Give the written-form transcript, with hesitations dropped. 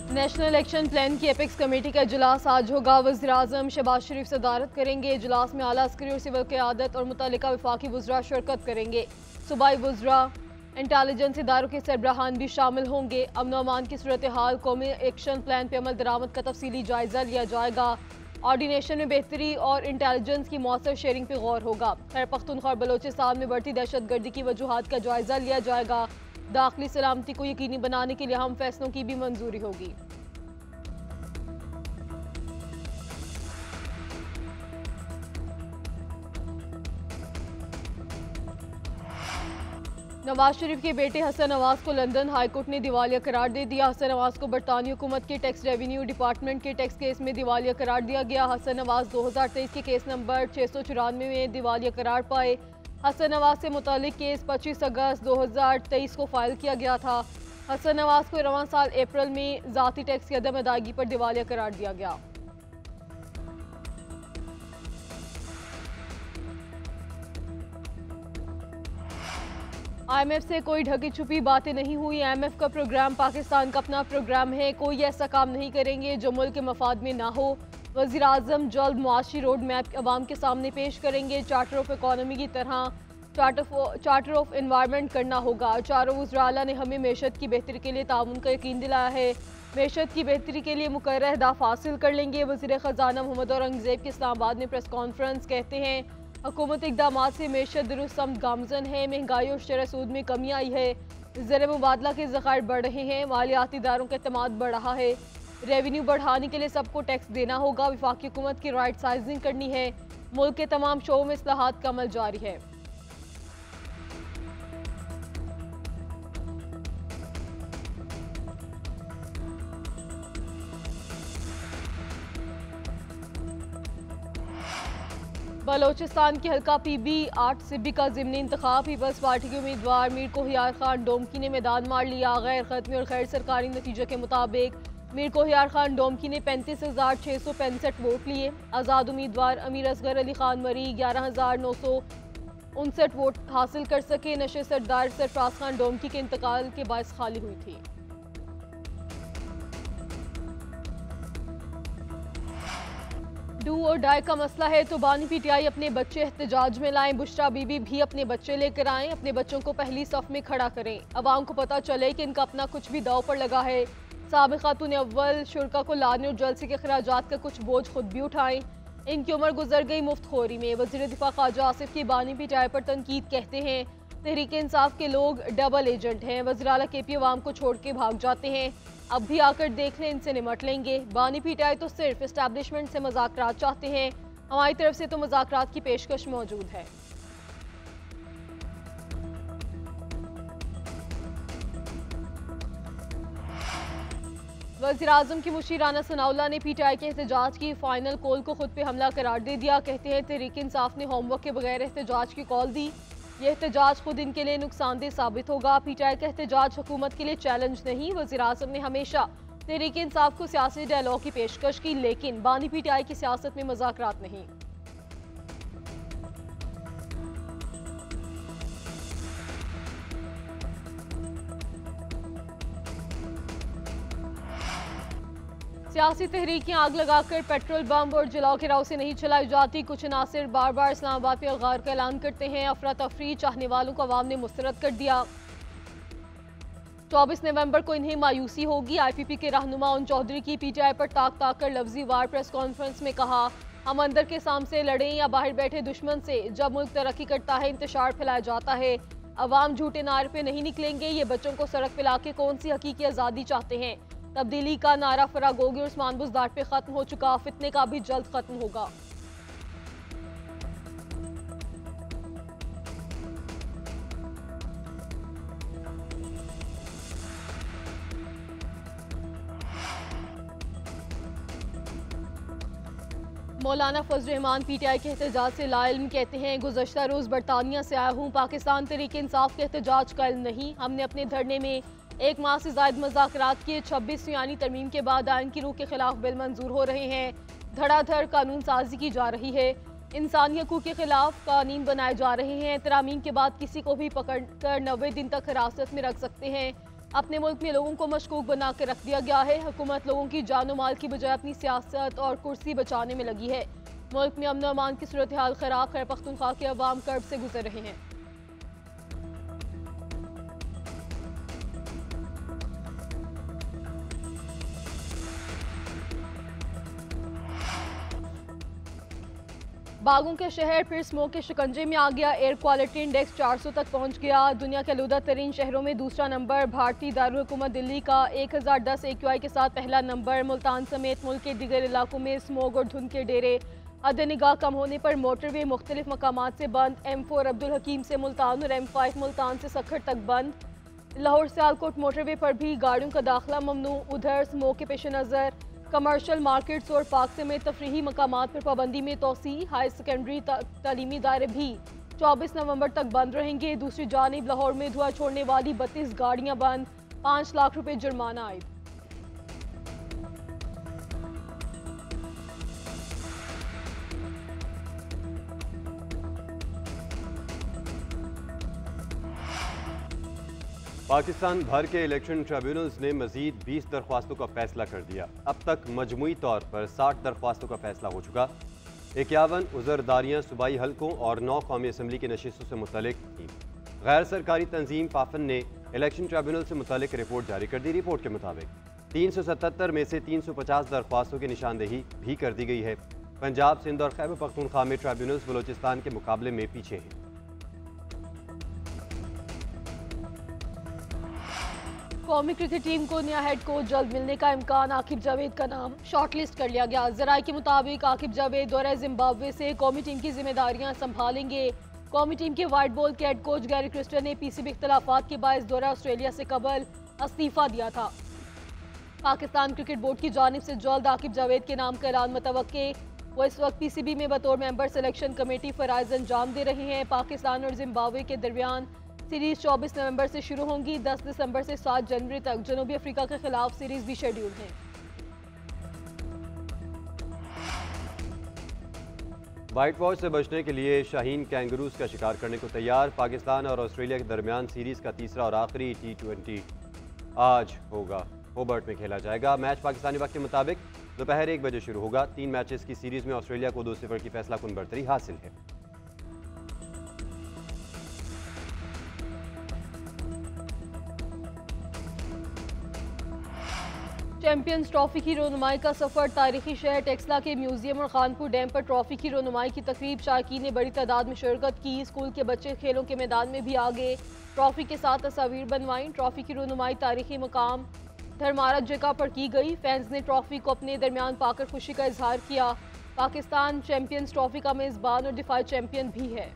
National election plan की apex committee का इजलास आज होगा। वज़ीर-ए-आज़म शहबाज शरीफ सदारत करेंगे। इजलास में आला अस्करी और सिविल क़यादत और मुतल्लिका वफाकी वज़रा शिरकत करेंगे। सूबाई वज़रा, इंटेलिजेंस इदारों के सरबराहान भी शामिल होंगे। अमन व अमान की सूरत हाल, कौमी एक्शन प्लान पर अमल दरामद का तफसीली जायजा लिया जाएगा। ऑर्डिनेशन में बेहतरी और इंटेलिजेंस की मौसर शेयरिंग पर गौर होगा। खैबर पख्तूनख्वा और बलोचिस्तान में बढ़ती दहशत गर्दी की वजूहात का जायजा लिया जाएगा। दाखिली सलामती को यकीनी बनाने के लिए अहम फैसलों की भी मंजूरी होगी। नवाज शरीफ के बेटे हसन नवाज को लंदन हाईकोर्ट ने दिवालिया करार दे दिया। हसन नवाज को बरतानी हुकूमत के टैक्स रेवेन्यू डिपार्टमेंट के टैक्स केस में दिवालिया करार दिया गया। हसन नवाज 2023 के केस नंबर 694 में दिवालिया करार पाए। हसन नवाज से मुतालिक केस 25 अगस्त 2023 को फाइल किया गया था। हसन नवाज को रवां साल अप्रैल में ज़ाती टैक्स की अदम अदायगी पर दिवालिया करार दिया गया। IMF से कोई ढकी छुपी बातें नहीं हुई। IMF का प्रोग्राम पाकिस्तान का अपना प्रोग्राम है, कोई ऐसा काम नहीं करेंगे जो मुल्क के मफाद में ना हो। वज़ीर आज़म जल्द मुआशी रोड मैप अवाम के सामने पेश करेंगे। चार्टर ऑफ इकॉनमी की तरह चार्टर ऑफ इन्वायरमेंट करना होगा। चारों वज़राला ने हमें मैशत की बेहतरी के लिए ताउन का यकीन दिलाया है। मैशत की बेहतरी के लिए मुकर्रर अहदाफ हासिल कर लेंगे। वज़ीर ख़जाना मोहम्मद औरंगज़ेब के इस्लामाबाद में प्रेस कॉन्फ्रेंस कहते हैं हुकूमत इक़दामात से मैशत दुरुस्त गामजन है। महंगाई और शरह सूद में कमी आई है। ज़र मुबादला के ज़खायर बढ़ रहे हैं। मालियाती इदारों का एतमाद बढ़ रहा है। रेवेन्यू बढ़ाने के लिए सबको टैक्स देना होगा। वफाकी हुकूमत की राइट साइजिंग करनी है। मुल्क के तमाम शोबों में इस्लाहात का अमल जारी है। बलोचिस्तान की हल्का PB 8 सिब्बी का ज़िमनी इंतखाब। पीपल्स पार्टी के उम्मीदवार मीर कोहियार खान डोमकी ने मैदान मार लिया। गैर खत्मी और गैर सरकारी नतीजे के मुताबिक मीर कोहियार खान डोमकी ने 35,665 वोट लिए। आज़ाद उम्मीदवार अमीर असगर अली खान मरी 11,959 वोट हासिल कर सके। नशे सरदार सरफराज खान डोमकी के इंतकाल के बायस खाली हुई थी। डू और डाई का मसला है तो बानी PTI अपने बच्चे एहतजाज में लाएं। बुशरा बीबी भी अपने बच्चे लेकर आएं। अपने बच्चों को पहली सफ में खड़ा करें। अवाम को पता चले कि इनका अपना कुछ भी दाव पर लगा है। साबिक़ खातून अव्वल शुरा को लाने और जलसे के अखराजात का कुछ बोझ खुद भी उठाएं। इनकी उम्र गुजर गई मुफ्तखोरी में। वज़ीर दिफा ख्वाजा आसिफ की बानी PTI पर तनकीद कहते हैं तहरीक इंसाफ के लोग डबल एजेंट हैं। वज़ीर आला KP अवाम को छोड़ के भाग जाते हैं। अब भी आकर देख लें, इनसे निमट लेंगे। बानी PTI तो सिर्फ एस्टैब्लिशमेंट से मुज़ाकरात चाहते हैं। हमारी तरफ से तो मुज़ाकरात की पेशकश मौजूद है। वज़ीर आज़म की मुशीर राना सनाउल्लाह ने PTI के एहतजाज की फाइनल कॉल को खुद पे हमला करार दे दिया। कहते हैं तहरीक इंसाफ ने होमवर्क के बगैर एहतजाज की कॉल दी। ये एहतजाज खुद इनके लिए नुकसानदेह साबित होगा। PTI का एहतजाज हुकूमत के लिए चैलेंज नहीं। वज़ीर आज़म ने हमेशा तहरीक इंसाफ को सियासी डायलॉग की पेशकश की, लेकिन बानी PTI की सियासत में मुज़ाकरात नहीं। सियासी तहरीकें आग लगाकर पेट्रोल बम और जलाओ गिराव से नहीं चलाई जाती। कुछ अनासिर बार बार इस्लामाबाद पर अलगार का ऐलान करते हैं। अफरा तफरी चाहने वालों को अवाम ने मुस्तरद कर दिया। 24 नवंबर को इन्हें मायूसी होगी। IPP के रहनुमा उन चौधरी की PTI पर ताक ताक कर लफ्जी वार प्रेस कॉन्फ्रेंस में कहा हम अंदर के सामने लड़ें या बाहर बैठे दुश्मन से, जब मुल्क तरक्की करता है इंतशार फैलाया जाता है। अवाम झूठे नारे पे नहीं निकलेंगे। ये बच्चों को सड़क पे लाके कौन सी हकीकी आज़ादी चाहते हैं। तब्दीली का नारा फरागोगी और उस्मान बुज़दार पे खत्म हो चुका, फितने का भी जल्द खत्म होगा। मौलाना फजल रहमान PTI के एहतजाज से लाइल्म कहते हैं गुज़श्ता रोज़ बरतानिया से आया हूँ। पाकिस्तान तहरीक इंसाफ के एहतजाज का इल्म नहीं। हमने अपने धरने में 1 माह से ज़ायद मुज़ाकरात किए। 26 यानी तरमीम के बाद आइन की रूह के खिलाफ बिल मंजूर हो रहे हैं। धड़ाधड़ कानून साजी की जा रही है। इंसानी हकूक़ के खिलाफ कानून बनाए जा रहे हैं। तरामीम के बाद किसी को भी पकड़ कर 90 दिन तक हिरासत में रख सकते हैं। अपने मुल्क में लोगों को मशकूक बना कर रख दिया गया है। हुकूमत लोगों की जानो माल की बजाय अपनी सियासत और कुर्सी बचाने में लगी है। मुल्क में अमन और अमान की सूरत हाल खराब, खैबर पख्तूनख्वा के अवाम कर्ब से गुजर रहे हैं। बागों के शहर फिर स्मोक के शिकंजे में आ गया। एयर क्वालिटी इंडेक्स 400 तक पहुंच गया। दुनिया के आलूदा तरीन शहरों में दूसरा नंबर। भारतीय दारुल हुकूमत दिल्ली का 1010 AQI के साथ पहला नंबर। मुल्तान समेत मुल्क के दीगर इलाकों में स्मोक और धुंध के डेरे। हद निगाह कम होने पर मोटरवे मुख्तलिफ मकामात से बंद। M4 अब्दुल हकीम से मुल्तान और M5 मुल्तान से सखर तक बंद। लाहौर सियालकोट मोटरवे पर भी गाड़ियों का दाखिला ममनू। उधर स्मोक के पेश नज़र कमर्शियल मार्केट्स और पार्क समेत तफरीही मकामात पर पाबंदी में तोसी। हाई सेकेंडरी तालीमी दायरे भी 24 नवंबर तक बंद रहेंगे। दूसरी जानिब लाहौर में धुआं छोड़ने वाली 32 गाड़ियां बंद। 5 लाख रुपए जुर्माना आयद। पाकिस्तान भर के इलेक्शन ट्रिब्यूनल्स ने मजीद 20 दरख्वास्तों का फैसला कर दिया। अब तक मजमुई तौर पर 60 दरख्वास्तों का फैसला हो चुका। 51 उज़रदारियाँ सूबाई हल्कों और 9 कौमी असम्बली की नशिस्तों से मुतल्लिक थी। गैर सरकारी तंजीम पाफन ने इलेक्शन ट्रिब्यूनल से मुतल्लिक रिपोर्ट जारी कर दी। रिपोर्ट के मुताबिक 377 में से 350 दरख्वास्तों की निशानदेही भी कर दी गई है। पंजाब, सिंध और खैबर पख्तूनख्वा में ट्रिब्यूनल्स बलोचिस्तान के मुकाबले में पीछे हैं। कौमी क्रिकेट टीम को नया हेड कोच जल्द मिलने का इम्कान। आकिब जावेद का नाम शॉर्टलिस्ट कर लिया गया। जराये के मुताबिक आकिब जावेद दौरे जिम्बाब्वे से कौमी टीम की जिम्मेदारियां संभालेंगे। कौमी टीम के वाइट बॉल के हेड कोच गैरी क्रिस्टन ने PCB इख्तलाफात के बायस दौरा ऑस्ट्रेलिया से कबल इस्तीफा दिया था। पाकिस्तान क्रिकेट बोर्ड की जानिब से जल्द आकिब जावेद के नाम का ऐलान मुतवक्के। वो इस वक्त PCB में बतौर मेंबर सिलेक्शन कमेटी फराइज अंजाम दे रहे हैं। पाकिस्तान और जिम्बाब्वे के दरमियान सीरीज 24 नवंबर से शुरू होंगी। 10 दिसंबर से 7 जनवरी तक जनूबी अफ्रीका के खिलाफ सीरीज भी शेड्यूल है। व्हाइट वॉश से बचने के लिए शाहीन कैंगरूज का शिकार करने को तैयार। पाकिस्तान और ऑस्ट्रेलिया के दरमियान सीरीज का तीसरा और आखिरी T20 आज होगा, होबर्ट में खेला जाएगा। मैच पाकिस्तानी वक्त के मुताबिक दोपहर 1 बजे शुरू होगा। 3 मैचेस की सीरीज में ऑस्ट्रेलिया को 2-0 की फैसला कुन बढ़तरी हासिल है। चैंपियंस ट्रॉफी की रोनुमाई का सफर। तारीखी शहर टेक्सला के म्यूजियम और खानपुर डैम पर ट्रॉफी की रोनुमाई की तकरीब। शायकीन ने बड़ी तादाद में शिरकत की। स्कूल के बच्चे खेलों के मैदान में भी आ गए। ट्रॉफी के साथ तस्वीर बनवाई। ट्रॉफी की रोनुमाई तारीखी मकाम धर्मारा जगह पर की गई। फैंस ने ट्रॉफी को अपने दरमियान पाकर खुशी का इजहार किया। पाकिस्तान चैंपियंस ट्रॉफी का मेजबान और दिफाई चैंपियन भी है।